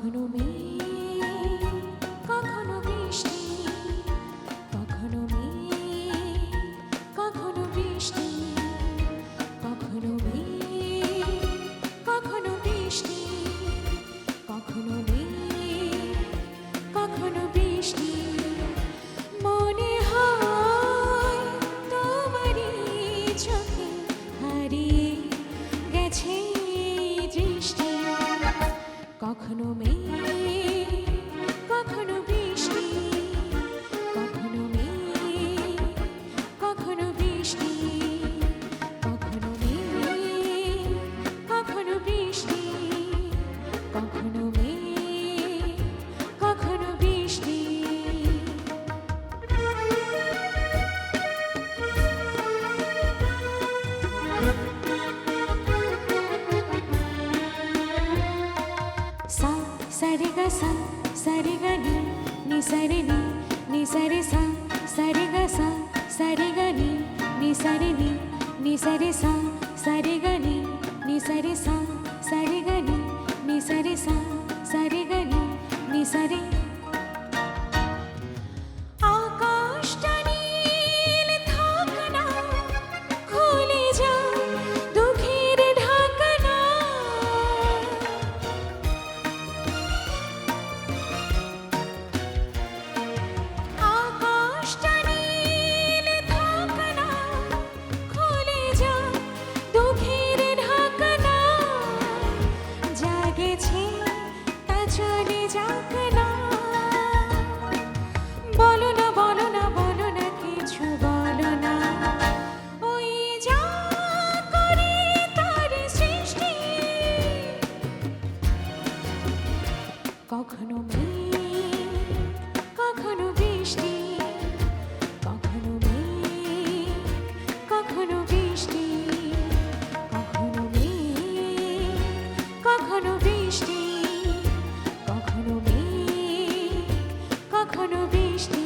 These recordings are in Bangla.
কখনো মেঘ, কখনো বৃষ্টি, কখনো মেঘ, কখনো বৃষ্টি, কখনো মেঘ, কখনো বৃষ্টি, কখনো মেঘ, কখনো বৃষ্টি। মনে হয় তোমারই চোখে হারিয়ে গেছে দৃষ্টি। কখনো মেঘ, কখনো বৃষ্টি, কখনো মেঘ, কখনো বৃষ্টি, কখনো মেঘ, কখনো বৃষ্টি, কখনো মেঘ, কখনো বৃষ্টি। Sa re ga sa re ga ni sa re sa re ga sa re ga ni sa re sa re ga ni sa re sa re ga ni sa re sa re ga ni sa re। আকাশটা নীল থাক না, খুলে যায় দুঃখের ঢাকনা। আকাশটা নীল থাক না, খুলে যায় দুঃখের ঢাকনা। যা গেছে তা চলে যাক না। বলো না বলো না বলো না কিছু বলো না। ওই যা করে তার সৃষ্টি। কখনো মেঘ, কখনো বৃষ্টি, কখনো মেঘ, কখনো বৃষ্টি, কখনো মেঘ, কখনো বৃষ্টি, কখনো মেঘ, কখনো বৃষ্টি।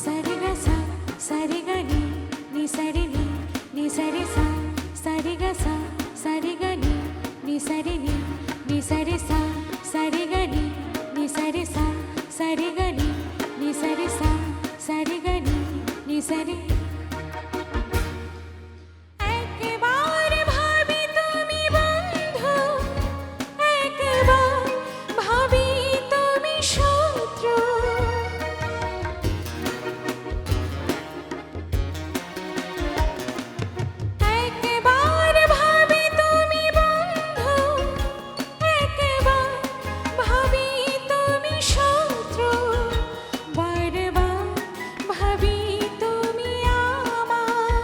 Sa re ga sa re ga ni sa re sa re ga sa re ga ni sa re sa re ga ni sa re sa re ga ni sa re sa re ga ni sa re। একবার ভাবি তুমি বন্ধু, একবার ভাবি তুমি শত্রু। একবার ভাবি তুমি বন্ধু, একবার ভাবি তুমি শত্রু। বারবার ভাবি তুমি আমার।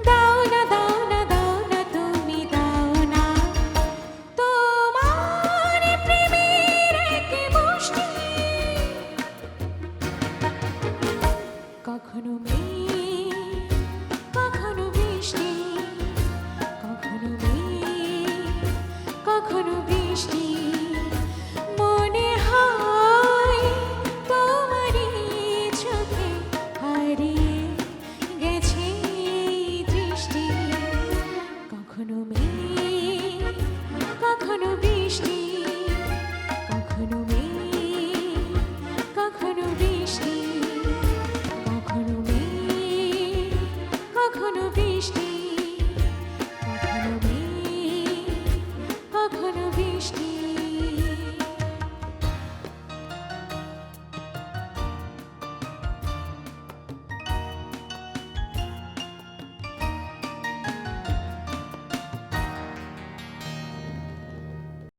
দাও না দাও না দাও না তুমি দাও না তোমার প্রেমের এক মুষ্টি। কখনো মেঘ, কখনো বৃষ্টি, কখনো মেঘ, কখনো বৃষ্টি। মনে হয় তোমারই চোখে হারিয়ে গেছে দৃষ্টি। কখনো